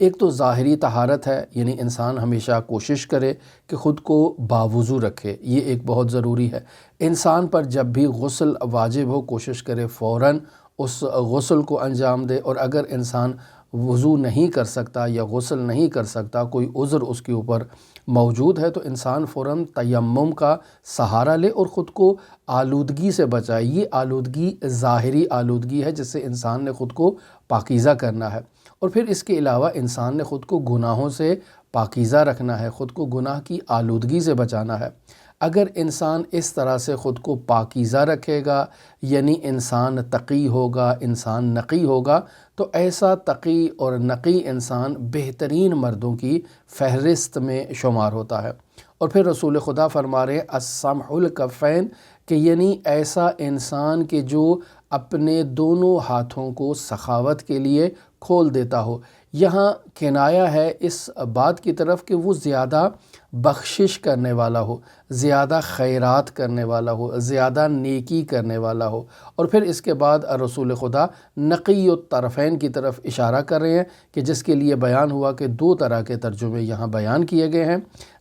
ایک تو ظاہری طہارت ہے، یعنی انسان ہمیشہ کوشش کرے کہ خود کو باوضو رکھے، یہ ایک بہت ضروری ہے۔ انسان پر جب بھی غسل واجب ہو کوشش کرے فوراً اس غسل کو انجام دے، اور اگر انسان وضو نہیں کر سکتا یا غسل نہیں کر سکتا، کوئی عذر اس کے اوپر موجود ہے، تو انسان فوراً تیمم کا سہارا لے اور خود کو آلودگی سے بچائے۔ یہ آلودگی ظاہری آلودگی ہے جس سے انسان نے خود کو پاکیزہ کرنا ہے، اور پھر اس کے علاوہ انسان نے خود کو گناہوں سے پاکیزہ رکھنا ہے، خود کو گناہ کی آلودگی سے بچانا ہے۔ اگر انسان اس طرح سے خود کو پاکیزہ رکھے گا، یعنی انسان تقی ہوگا، انسان نقی ہوگا، تو ایسا تقی اور نقی انسان بہترین مردوں کی فہرست میں شمار ہوتا ہے۔ اور پھر رسول خدا فرما رہے ہیں السمح الکفین، کہ یعنی ایسا انسان کہ جو اپنے دونوں ہاتھوں کو سخاوت کے لیے کھول دیتا ہو۔ یہاں کنایہ ہے اس بات کی طرف کہ وہ زیادہ بخشش کرنے والا ہو، زیادہ خیرات کرنے والا ہو، زیادہ نیکی کرنے والا ہو۔ اور پھر اس کے بعد رسول خدا نقی الطرفین کی طرف اشارہ کر رہے ہیں، کہ جس کے لیے بیان ہوا کہ دو طرح کے ترجمے یہاں بیان کیے گئے ہیں۔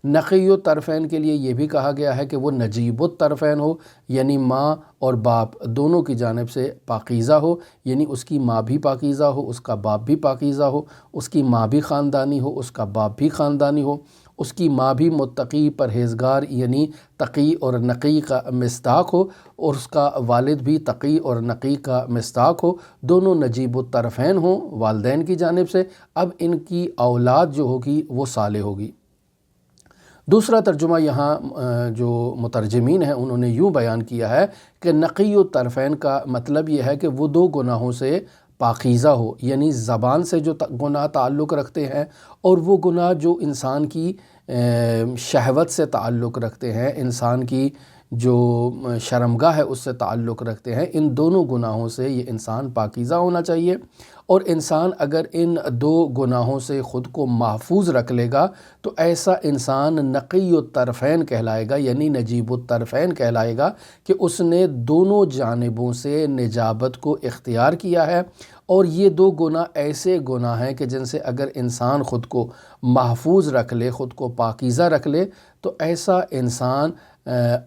نقی الطرفین کے لیے یہ بھی کہا گیا ہے کہ وہ نجیب الطرفین ہو، یعنی ماں اور باپ دونوں کی جانب سے پاکیزہ ہو، یعنی اس کی ماں بھی پاکیزہ ہو، اس کا باپ بھی پاکیزہ ہو، اس کی ماں بھی خاندانی ہو، اس کا باپ بھی خاندانی ہو، اس کی ماں بھی متقی پرہیزگار یعنی تقی اور نقی کا مصداق ہو، اور اس کا والد بھی تقی اور نقی کا مصداق ہو، دونوں نجیب الطرفین ہوں والدین کی جانب سے۔ اب ان کی اولاد جو ہوگی وہ صالح ہوگی۔ دوسرا ترجمہ یہاں جو مترجمین ہیں انہوں نے یوں بیان کیا ہے کہ نقی الطرفین کا مطلب یہ ہے کہ وہ دو گناہوں سے پاکیزہ ہو، یعنی زبان سے جو گناہ تعلق رکھتے ہیں، اور وہ گناہ جو انسان کی شہوت سے تعلق رکھتے ہیں، انسان کی جو شرمگاہ ہے اس سے تعلق رکھتے ہیں، ان دونوں گناہوں سے یہ انسان پاکیزہ ہونا چاہیے۔ اور انسان اگر ان دو گناہوں سے خود کو محفوظ رکھ لے گا تو ایسا انسان نقی الطرفین کہلائے گا، یعنی نجیب الطرفین کہلائے گا، کہ اس نے دونوں جانبوں سے نجابت کو اختیار کیا ہے۔ اور یہ دو گناہ ایسے گناہ ہیں کہ جن سے اگر انسان خود کو محفوظ رکھ لے، خود کو پاکیزہ رکھ لے، تو ایسا انسان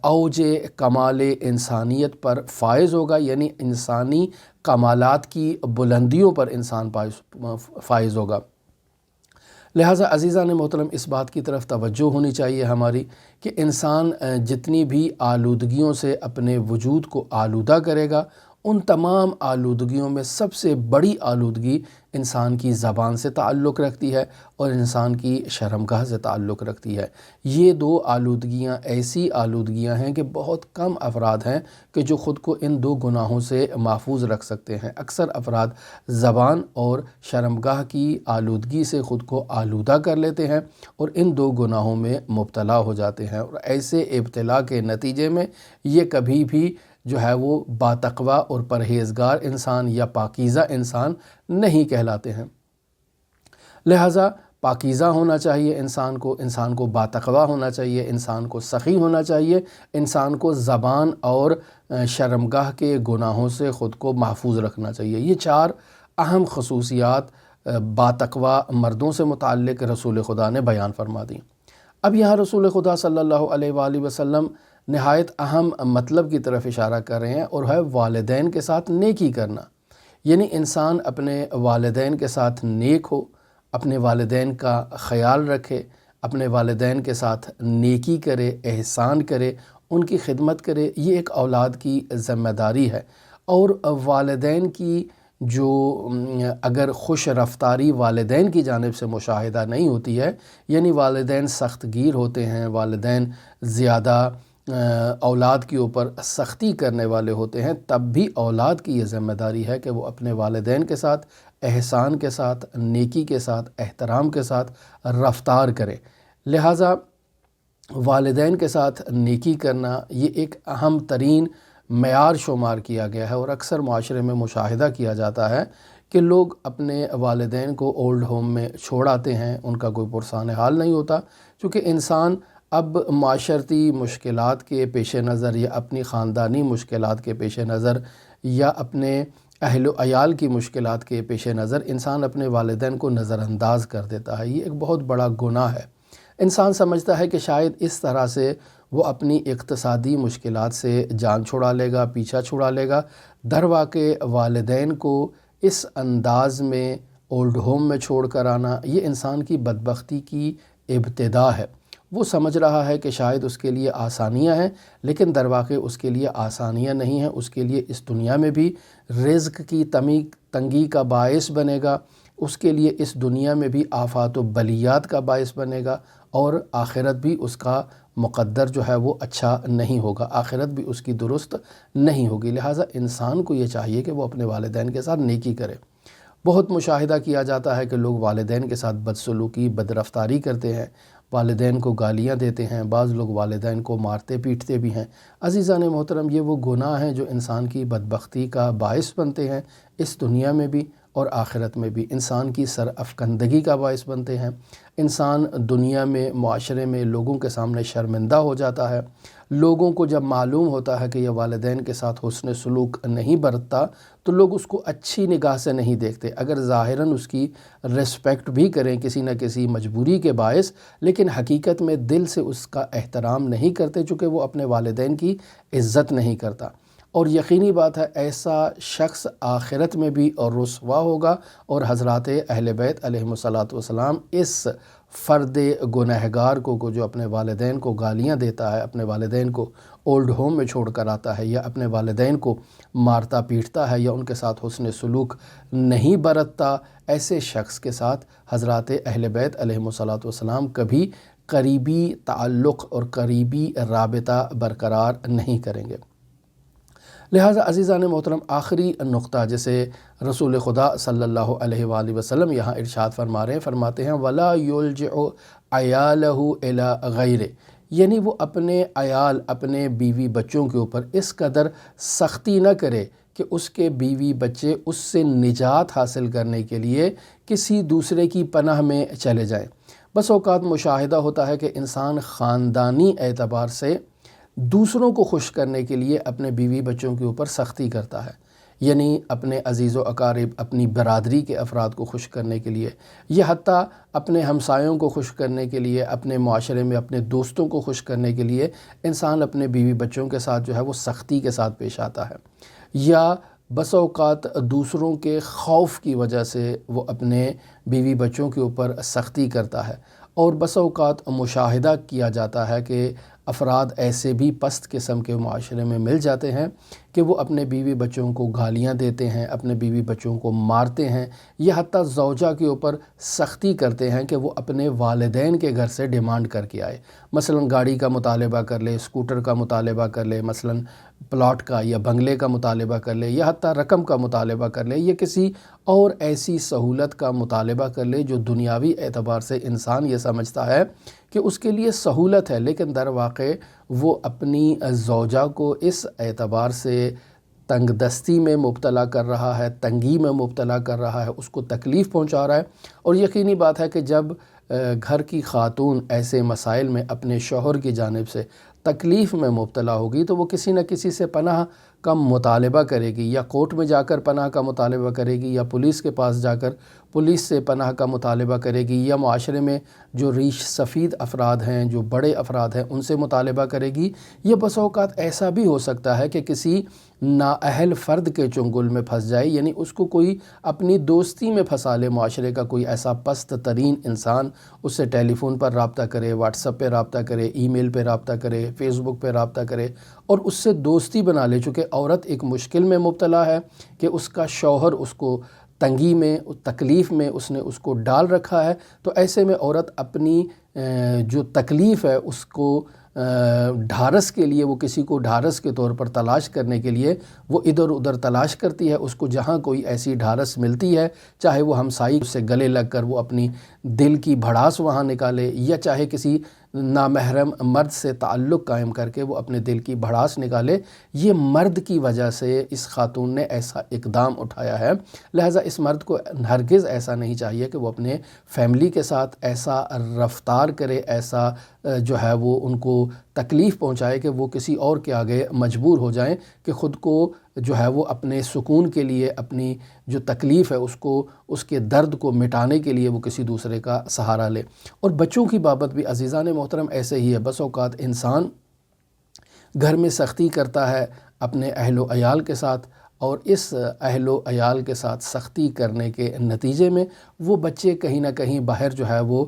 اوج کمال انسانیت پر فائز ہوگا، یعنی انسانی کمالات کی بلندیوں پر انسان فائز ہوگا۔ لہٰذا عزیزان محترم، اس بات کی طرف توجہ ہونی چاہیے ہماری کہ انسان جتنی بھی آلودگیوں سے اپنے وجود کو آلودہ کرے گا، ان تمام آلودگیوں میں سب سے بڑی آلودگی انسان کی زبان سے تعلق رکھتی ہے اور انسان کی شرمگاہ سے تعلق رکھتی ہے۔ یہ دو آلودگیاں ایسی آلودگیاں ہیں کہ بہت کم افراد ہیں کہ جو خود کو ان دو گناہوں سے محفوظ رکھ سکتے ہیں۔ اکثر افراد زبان اور شرمگاہ کی آلودگی سے خود کو آلودہ کر لیتے ہیں اور ان دو گناہوں میں مبتلا ہو جاتے ہیں، اور ایسے ابتلا کے نتیجے میں یہ کبھی بھی جو ہے وہ باتقویٰ اور پرہیزگار انسان یا پاکیزہ انسان نہیں کہلاتے ہیں۔ لہٰذا پاکیزہ ہونا چاہیے انسان کو باتقویٰ ہونا چاہیے، انسان کو سخی ہونا چاہیے، انسان کو زبان اور شرمگاہ کے گناہوں سے خود کو محفوظ رکھنا چاہیے۔ یہ چار اہم خصوصیات باتقویٰ مردوں سے متعلق رسول خدا نے بیان فرما دیں۔ اب یہاں رسول خدا صلی اللہ علیہ وآلہ وسلم نہایت اہم مطلب کی طرف اشارہ کر رہے ہیں، اور ہے والدین کے ساتھ نیکی کرنا، یعنی انسان اپنے والدین کے ساتھ نیک ہو، اپنے والدین کا خیال رکھے، اپنے والدین کے ساتھ نیکی کرے، احسان کرے، ان کی خدمت کرے۔ یہ ایک اولاد کی ذمہ داری ہے، اور والدین کی جو اگر خوش رفتاری والدین کی جانب سے مشاہدہ نہیں ہوتی ہے، یعنی والدین سخت گیر ہوتے ہیں، والدین زیادہ اولاد کے اوپر سختی کرنے والے ہوتے ہیں، تب بھی اولاد کی یہ ذمہ داری ہے کہ وہ اپنے والدین کے ساتھ احسان کے ساتھ، نیکی کے ساتھ، احترام کے ساتھ رفتار کرے۔ لہٰذا والدین کے ساتھ نیکی کرنا یہ ایک اہم ترین معیار شمار کیا گیا ہے، اور اکثر معاشرے میں مشاہدہ کیا جاتا ہے کہ لوگ اپنے والدین کو اولڈ ہوم میں چھوڑ آتے ہیں، ان کا کوئی پرسان حال نہیں ہوتا، چونکہ انسان اب معاشرتی مشکلات کے پیش نظر یا اپنی خاندانی مشکلات کے پیش نظر یا اپنے اہل و عیال کی مشکلات کے پیش نظر انسان اپنے والدین کو نظر انداز کر دیتا ہے۔ یہ ایک بہت بڑا گناہ ہے۔ انسان سمجھتا ہے کہ شاید اس طرح سے وہ اپنی اقتصادی مشکلات سے جان چھڑا لے گا، پیچھا چھڑا لے گا۔ در واقع والدین کو اس انداز میں اولڈ ہوم میں چھوڑ کر آنا، یہ انسان کی بدبختی کی ابتدا ہے۔ وہ سمجھ رہا ہے کہ شاید اس کے لیے آسانیاں ہیں، لیکن در واقع اس کے لیے آسانیاں نہیں ہیں۔ اس کے لیے اس دنیا میں بھی رزق کی تنگی کا باعث بنے گا، اس کے لیے اس دنیا میں بھی آفات و بلیات کا باعث بنے گا، اور آخرت بھی اس کا مقدر جو ہے وہ اچھا نہیں ہوگا، آخرت بھی اس کی درست نہیں ہوگی۔ لہٰذا انسان کو یہ چاہیے کہ وہ اپنے والدین کے ساتھ نیکی کرے۔ بہت مشاہدہ کیا جاتا ہے کہ لوگ والدین کے ساتھ بدسلوکی، بدرفتاری کرتے ہیں، والدین کو گالیاں دیتے ہیں، بعض لوگ والدین کو مارتے پیٹتے بھی ہیں۔ عزیزان محترم، یہ وہ گناہ ہیں جو انسان کی بدبختی کا باعث بنتے ہیں، اس دنیا میں بھی اور آخرت میں بھی انسان کی سر افکندگی کا باعث بنتے ہیں۔ انسان دنیا میں، معاشرے میں لوگوں کے سامنے شرمندہ ہو جاتا ہے۔ لوگوں کو جب معلوم ہوتا ہے کہ یہ والدین کے ساتھ حسن سلوک نہیں برتتا تو لوگ اس کو اچھی نگاہ سے نہیں دیکھتے، اگر ظاہراً اس کی ریسپیکٹ بھی کریں کسی نہ کسی مجبوری کے باعث، لیکن حقیقت میں دل سے اس کا احترام نہیں کرتے، چونکہ وہ اپنے والدین کی عزت نہیں کرتا۔ اور یقینی بات ہے ایسا شخص آخرت میں بھی اور رسوا ہوگا، اور حضرات اہل بیت علیہم السلام اس فرد گنہگار کو جو اپنے والدین کو گالیاں دیتا ہے، اپنے والدین کو اولڈ ہوم میں چھوڑ کر آتا ہے، یا اپنے والدین کو مارتا پیٹتا ہے، یا ان کے ساتھ حسن سلوک نہیں برتتا، ایسے شخص کے ساتھ حضرات اہل بیت علیہم السلام کبھی قریبی تعلق اور قریبی رابطہ برقرار نہیں کریں گے۔ لہٰذا عزیزان محترم، آخری نقطہ جسے رسول خدا صلی اللہ علیہ وآلہ وسلم یہاں ارشاد فرماتے ہیں وَلَا يُلْجِعُ عَيَالَهُ إِلَىٰ غَيْرِ، یعنی وہ اپنے عیال، اپنے بیوی بچوں کے اوپر اس قدر سختی نہ کرے کہ اس کے بیوی بچے اس سے نجات حاصل کرنے کے لیے کسی دوسرے کی پناہ میں چلے جائیں۔ بس اوقات مشاہدہ ہوتا ہے کہ انسان خاندانی اعتبار سے دوسروں کو خوش کرنے کے لیے اپنے بیوی بچوں کے اوپر سختی کرتا ہے، یعنی اپنے عزیز و اقارب، اپنی برادری کے افراد کو خوش کرنے کے لیے، یا حتیٰ اپنے ہمسایوں کو خوش کرنے کے لیے، اپنے معاشرے میں اپنے دوستوں کو خوش کرنے کے لیے انسان اپنے بیوی بچوں کے ساتھ جو ہے وہ سختی کے ساتھ پیش آتا ہے، یا بس اوقات دوسروں کے خوف کی وجہ سے وہ اپنے بیوی بچوں کے اوپر سختی کرتا ہے۔ اور بس اوقات مشاہدہ کیا جاتا ہے کہ افراد ایسے بھی پست قسم کے معاشرے میں مل جاتے ہیں کہ وہ اپنے بیوی بچوں کو گالیاں دیتے ہیں، اپنے بیوی بچوں کو مارتے ہیں، یا حتیٰ زوجہ کے اوپر سختی کرتے ہیں کہ وہ اپنے والدین کے گھر سے ڈیمانڈ کر کے آئے، مثلا گاڑی کا مطالبہ کر لے، اسکوٹر کا مطالبہ کر لے، مثلا پلاٹ کا یا بنگلے کا مطالبہ کر لے، یا حتیٰ رقم کا مطالبہ کر لے، یا کسی اور ایسی سہولت کا مطالبہ کر لے جو دنیاوی اعتبار سے انسان یہ سمجھتا ہے کہ اس کے لیے سہولت ہے، لیکن در واقع وہ اپنی زوجہ کو اس اعتبار سے تنگ دستی میں مبتلا کر رہا ہے، تنگی میں مبتلا کر رہا ہے، اس کو تکلیف پہنچا رہا ہے۔ اور یقینی بات ہے کہ جب گھر کی خاتون ایسے مسائل میں اپنے شوہر کی جانب سے تکلیف میں مبتلا ہوگی تو وہ کسی نہ کسی سے پناہ کا مطالبہ کرے گی، یا کورٹ میں جا کر پناہ کا مطالبہ کرے گی، یا پولیس کے پاس جا کر پولیس سے پناہ کا مطالبہ کرے گی، یا معاشرے میں جو ریش سفید افراد ہیں، جو بڑے افراد ہیں، ان سے مطالبہ کرے گی۔ یہ بس اوقات ایسا بھی ہو سکتا ہے کہ کسی نااہل فرد کے چنگل میں پھنس جائے، یعنی اس کو کوئی اپنی دوستی میں پھنسا لے، معاشرے کا کوئی ایسا پست ترین انسان اس سے ٹیلی فون پر رابطہ کرے، واٹس ایپ پہ رابطہ کرے، ای میل پہ رابطہ کرے، فیس بک پہ رابطہ کرے، اور اس سے دوستی بنا لے، چونکہ عورت ایک مشکل میں مبتلا ہے کہ اس کا شوہر اس کو تنگی میں، تکلیف میں اس نے اس کو ڈال رکھا ہے، تو ایسے میں عورت اپنی جو تکلیف ہے اس کو ڈھارس کے لیے، وہ کسی کو ڈھارس کے طور پر تلاش کرنے کے لیے وہ ادھر ادھر تلاش کرتی ہے، اس کو جہاں کوئی ایسی ڈھارس ملتی ہے، چاہے وہ ہمسائی سے گلے لگ کر وہ اپنی دل کی بھڑاس وہاں نکالے، یا چاہے کسی نامحرم مرد سے تعلق قائم کر کے وہ اپنے دل کی بھڑاس نکالے، یہ مرد کی وجہ سے اس خاتون نے ایسا اقدام اٹھایا ہے۔ لہٰذا اس مرد کو ہرگز ایسا نہیں چاہیے کہ وہ اپنے فیملی کے ساتھ ایسا رفتار کرے، ایسا جو ہے وہ ان کو تکلیف پہنچائے کہ وہ کسی اور کے آگے مجبور ہو جائیں کہ خود کو جو ہے وہ اپنے سکون کے لیے اپنی جو تکلیف ہے اس کے درد کو مٹانے کے لیے وہ کسی دوسرے کا سہارا لے۔ اور بچوں کی بابت بھی عزیزان محترم ایسے ہی ہے، بس اوقات انسان گھر میں سختی کرتا ہے اپنے اہل و عیال کے ساتھ، اور اس اہل و عیال کے ساتھ سختی کرنے کے نتیجے میں وہ بچے کہیں نہ کہیں باہر جو ہے وہ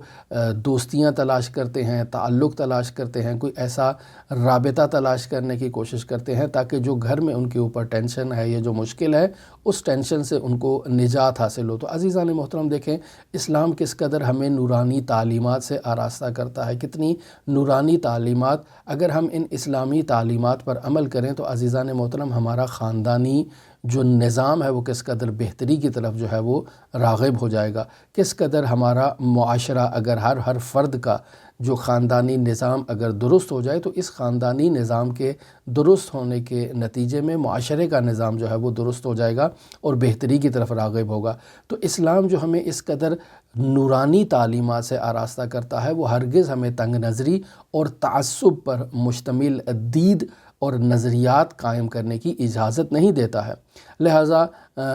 دوستیاں تلاش کرتے ہیں، تعلق تلاش کرتے ہیں، کوئی ایسا رابطہ تلاش کرنے کی کوشش کرتے ہیں تاکہ جو گھر میں ان کے اوپر ٹینشن ہے یا جو مشکل ہے اس ٹینشن سے ان کو نجات حاصل ہو۔ تو عزیزان محترم دیکھیں اسلام کس قدر ہمیں نورانی تعلیمات سے آراستہ کرتا ہے، کتنی نورانی تعلیمات، اگر ہم ان اسلامی تعلیمات پر عمل کریں تو عزیزان محترم ہمارا خاندانی جو نظام ہے وہ کس قدر بہتری کی طرف جو ہے وہ راغب ہو جائے گا، کس قدر ہمارا معاشرہ اگر ہر فرد کا جو خاندانی نظام اگر درست ہو جائے تو اس خاندانی نظام کے درست ہونے کے نتیجے میں معاشرے کا نظام جو ہے وہ درست ہو جائے گا اور بہتری کی طرف راغب ہوگا۔ تو اسلام جو ہمیں اس قدر نورانی تعلیمات سے آراستہ کرتا ہے وہ ہرگز ہمیں تنگ نظری اور تعصب پر مشتمل دید اور نظریات قائم کرنے کی اجازت نہیں دیتا ہے۔ لہٰذا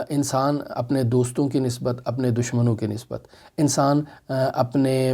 انسان اپنے دوستوں کی نسبت، اپنے دشمنوں کی نسبت، انسان اپنے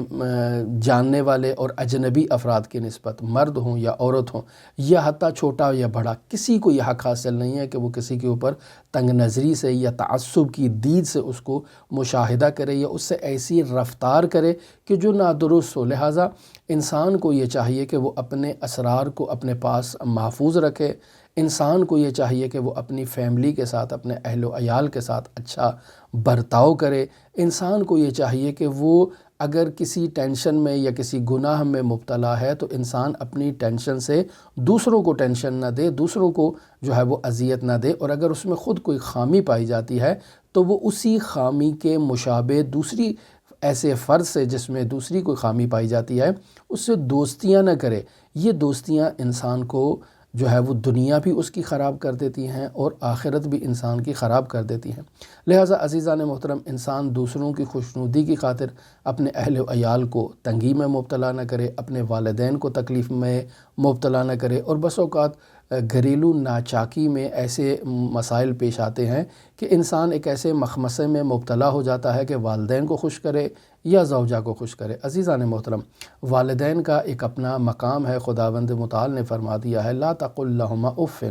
جاننے والے اور اجنبی افراد کی نسبت، مرد ہوں یا عورت ہوں یا حتیٰ چھوٹا یا بڑا، کسی کو یہ حق حاصل نہیں ہے کہ وہ کسی کے اوپر تنگ نظری سے یا تعصب کی دید سے اس کو مشاہدہ کرے یا اس سے ایسی رفتار کرے کہ جو نادرست ہو۔ لہٰذا انسان کو یہ چاہیے کہ وہ اپنے اسرار کو اپنے پاس محفوظ رکھے، انسان کو یہ چاہیے کہ وہ اپنی فیملی کے ساتھ، اپنے اہل و عیال کے ساتھ اچھا برتاؤ کرے، انسان کو یہ چاہیے کہ وہ اگر کسی ٹینشن میں یا کسی گناہ میں مبتلا ہے تو انسان اپنی ٹینشن سے دوسروں کو ٹینشن نہ دے، دوسروں کو جو ہے وہ اذیت نہ دے، اور اگر اس میں خود کوئی خامی پائی جاتی ہے تو وہ اسی خامی کے مشابہ دوسری ایسے فرد سے جس میں دوسری کوئی خامی پائی جاتی ہے اس سے دوستیاں نہ کرے۔ یہ دوستیاں انسان کو جو ہے وہ دنیا بھی اس کی خراب کر دیتی ہیں اور آخرت بھی انسان کی خراب کر دیتی ہیں۔ لہٰذا عزیزان محترم انسان دوسروں کی خوشنودی کی خاطر اپنے اہل و عیال کو تنگی میں مبتلا نہ کرے، اپنے والدین کو تکلیف میں مبتلا نہ کرے، اور بس اوقات گھریلو ناچاکی میں ایسے مسائل پیش آتے ہیں کہ انسان ایک ایسے مخمصے میں مبتلا ہو جاتا ہے کہ والدین کو خوش کرے یا زوجہ کو خوش کرے۔ عزیزان محترم والدین کا ایک اپنا مقام ہے، خداوند متعال نے فرما دیا ہے لا تقل لہما اف،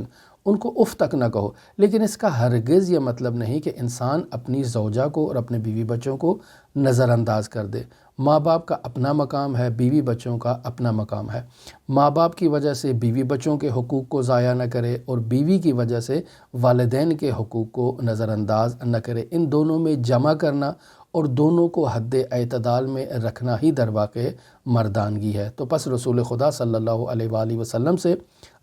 ان کو اف تک نہ کہو، لیکن اس کا ہرگز یہ مطلب نہیں کہ انسان اپنی زوجہ کو اور اپنے بیوی بچوں کو نظر انداز کر دے۔ ماں باپ کا اپنا مقام ہے، بیوی بچوں کا اپنا مقام ہے۔ ماں باپ کی وجہ سے بیوی بچوں کے حقوق کو ضائع نہ کرے اور بیوی کی وجہ سے والدین کے حقوق کو نظر انداز نہ کرے۔ ان دونوں میں جمع کرنا اور دونوں کو حد اعتدال میں رکھنا ہی در واقع مردانگی ہے۔ تو پس رسول خدا صلی اللہ علیہ وآلہ وسلم سے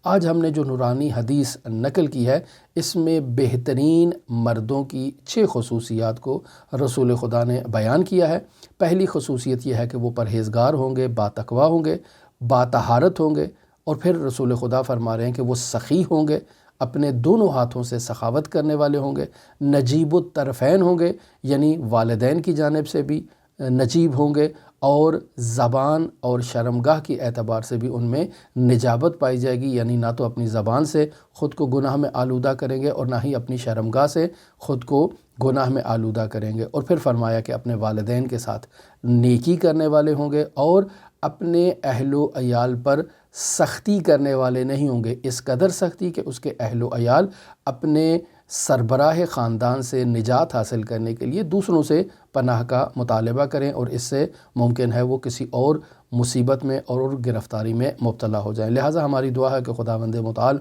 آج ہم نے جو نورانی حدیث نقل کی ہے اس میں بہترین مردوں کی 6 خصوصیات کو رسول خدا نے بیان کیا ہے۔ پہلی خصوصیت یہ ہے کہ وہ پرہیزگار ہوں گے، باتقویٰ ہوں گے، باطہارت ہوں گے، اور پھر رسول خدا فرما رہے ہیں کہ وہ سخی ہوں گے، اپنے دونوں ہاتھوں سے سخاوت کرنے والے ہوں گے، نجیب الطرفین ہوں گے، یعنی والدین کی جانب سے بھی نجیب ہوں گے اور زبان اور شرمگاہ کی اعتبار سے بھی ان میں نجابت پائی جائے گی، یعنی نہ تو اپنی زبان سے خود کو گناہ میں آلودہ کریں گے اور نہ ہی اپنی شرمگاہ سے خود کو گناہ میں آلودہ کریں گے۔ اور پھر فرمایا کہ اپنے والدین کے ساتھ نیکی کرنے والے ہوں گے اور اپنے اہل و عیال پر سختی کرنے والے نہیں ہوں گے، اس قدر سختی کہ اس کے اہل و عیال اپنے سربراہ خاندان سے نجات حاصل کرنے کے لیے دوسروں سے پناہ کا مطالبہ کریں اور اس سے ممکن ہے وہ کسی اور مصیبت میں اور گرفتاری میں مبتلا ہو جائیں۔ لہٰذا ہماری دعا ہے کہ خداوند متعال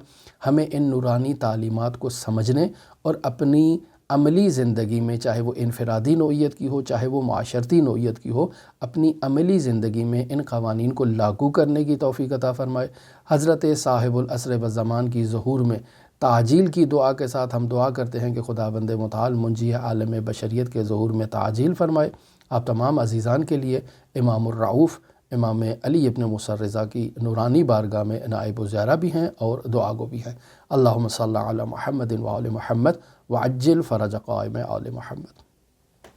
ہمیں ان نورانی تعلیمات کو سمجھنے اور اپنی عملی زندگی میں، چاہے وہ انفرادی نوعیت کی ہو چاہے وہ معاشرتی نوعیت کی ہو، اپنی عملی زندگی میں ان قوانین کو لاگو کرنے کی توفیق عطا فرمائے۔ حضرت صاحب العصر والزمان کی ظہور میں تعجیل کی دعا کے ساتھ ہم دعا کرتے ہیں کہ خداوند متعال منجی عالم بشریت کے ظہور میں تعجیل فرمائے۔ آپ تمام عزیزان کے لیے امام الرعوف امام علی ابن موسیٰ الرضا کی نورانی بارگاہ میں نائب و زیارہ بھی ہیں اور دعا گو بھی ہیں۔ اللہم صلی علی محمد وآل محمد وعجل فرج قائم آل محمد۔